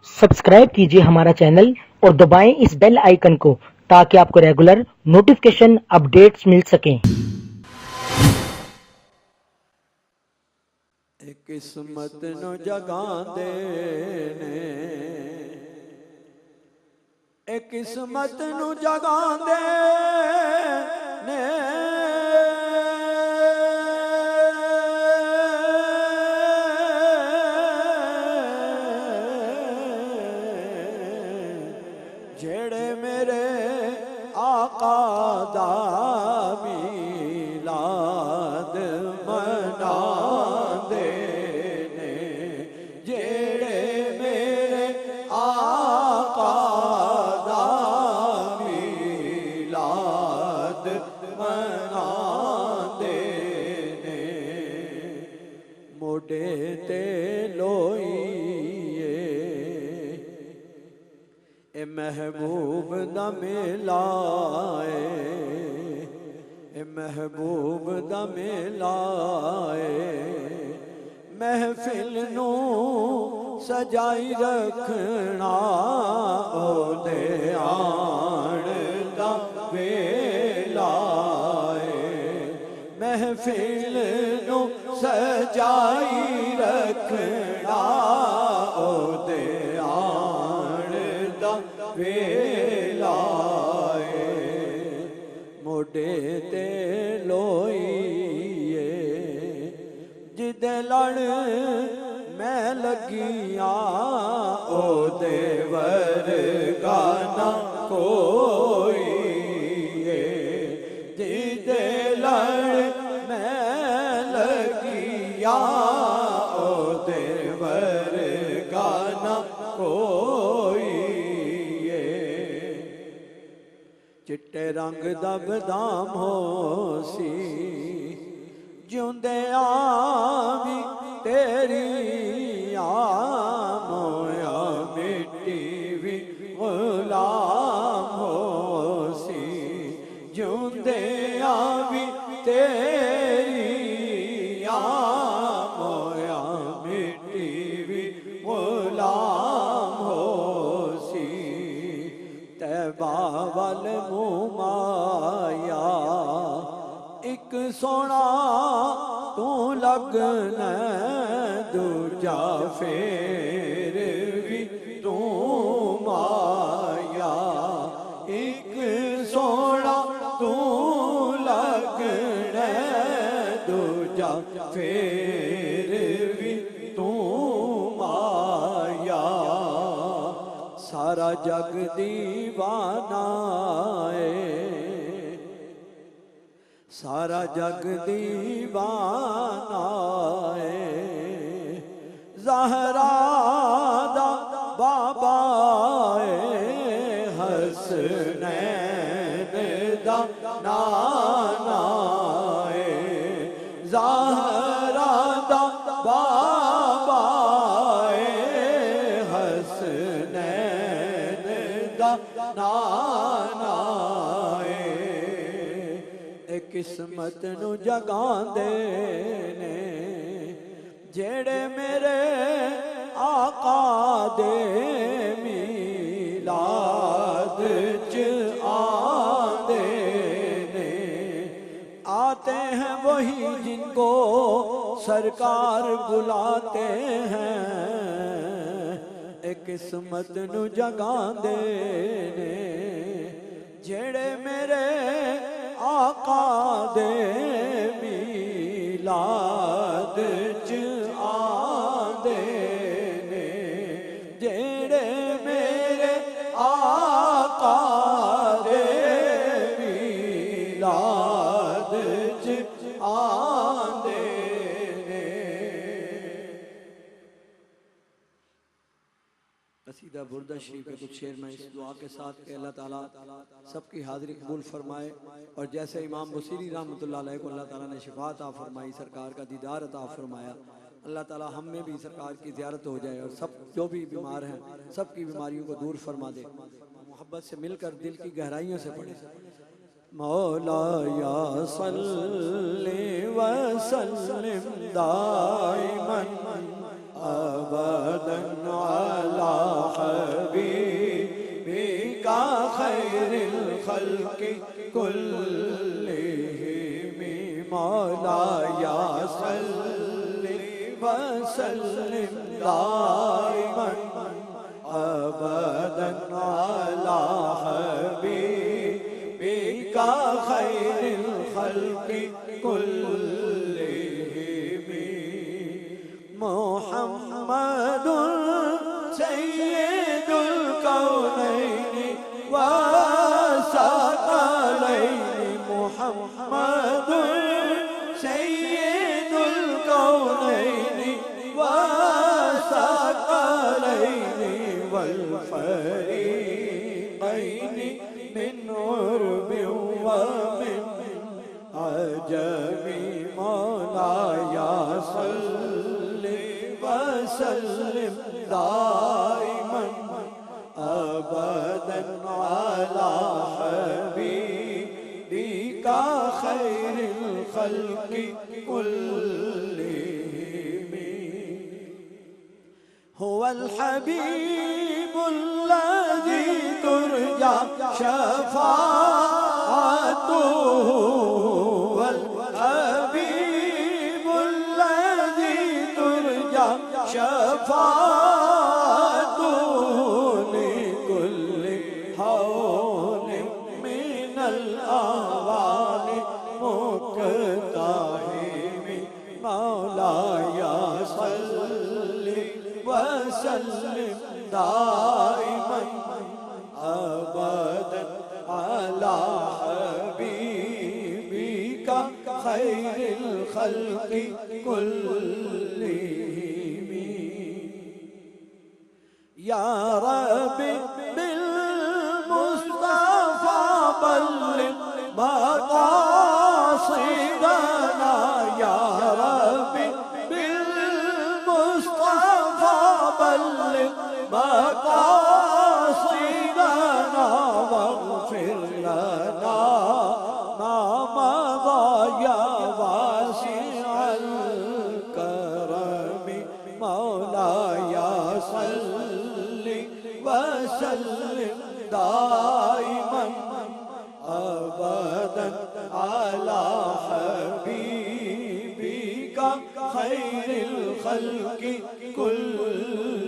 Subscribe कीजिए हमारा channel और दबाएं इस बेल आइकन को ताकि आपको रेगुलर नोटिफिकेशन अपडेट्स मिल सकें। किस्मत नु जगांदे ने, किस्मत नु जगांदे ने, जेड़े मेरे आका दा मीलाद मनांदे ने, जेड़े मेरे आका दा मीलाद मनांदे ने, मोढे ते लोईए ए महबूब दा मेला है, ए महबूब दा मेला है, महफिल नू सजाई रखना ओदे आण दा वेला है, महफिल नू सजाई रखना ओदे वेला है, मोढे ते लोईए जिदे लड़ मैं लगिया ओदे वर्गा ना कोई है, जिदे लड़ मैं लगिया ओदे वर्गा ना कोई, चिट्टे रंग दा बदाम हो सी जिउंदे आवी तेरी मोया मिट्टी भी गुलाम हो सी, जिउंदे आवी तेरी मोया मिट्टी भी गुलाम हो सी, तैबा वल मुमाया एक सोना तू लगना, दूजा फेर भी तू माया, एक सोना तू लगना, दूजा फेर भी तू माया, सारा जग दीवाना है, सारा जग दीवाना है, ज़हरा दा बाबा है, हसनैन दा नाना है, ज़हरा दा बाबा है, हसनैन दा नाना है, किस्मत नु जगांदे ने, जेड़े मेरे आका दे मीलाद च आंदे ने, आते हैं वही जिनको सरकार बुलाते हैं, किस्मत नु जगांदे ने, जेड़े मेरे आका दे मीलाद च आंदे ने, जेड़े मेरे आका दे मीलाद च आंदे ने। कसीदा बुर्दा शरीफ के कुछ शेर में इस दुआ के साथ कि अल्लाह ताला सबकी हाज़िरी कबूल फरमाए, और जैसे इमाम बुसीरी रहमतुल्लाह अलैह को अल्लाह ताला ने शिफा अता फरमाई, सरकार का दीदार अता फरमाया, अल्लाह ताला हम में भी सरकार की ज़ियारत हो जाए और सब जो भी बीमार हैं सबकी बीमारियों को दूर फरमा दे। मोहब्बत से मिलकर दिल की गहराइयों से पढ़े। मौला या सल्ली व सल्लिम दाइमन अबदन अला खैरिल खल्क़ि कुल्लिहिम मौला या सल्लि व सल्लिम दाइमन अबदन अला हबीबिका खैरिल खल्क़ि कुल्लिहिम मुहम्मदुन सय्यदुल कौनैनि व सकलैनि मुहम्मदुन सय्यदुल कौनैनि व सकलैनि वल फरीक़ैनि मिन उर्बि व मिन अजमी मौला या सल्लि व सल्लिम दाइमन अबदन अला हबीबिका खैरिल खल्क़ि कुल्लिहिम हुवल हबीबुल्लज़ी तुरजा शफ़ाअतुहु हुवल हबीबुल्लज़ी तुरजा शफ़ाअतुहु लिकुल्लि हौलिन मिनल अहवालि मुक़ताहिम मौला या सल्लि व सल्लिम दाइमन अबदन अला हबीबिका खैरिल खल्क़ि कुल्लिहिम या रब्बी बिल मुस्तफा बल्लिग मक़ासिदना या रब्बी बिल मुस्तफा बल्लिग मक़ासिदना वग़फ़िर लना मा मज़ा या वासिअल करम मौला या सल्लि व सल्लिम दाइमन अबदन अला हबीबिका खैरिल खल्क़ि कुल्लिहिम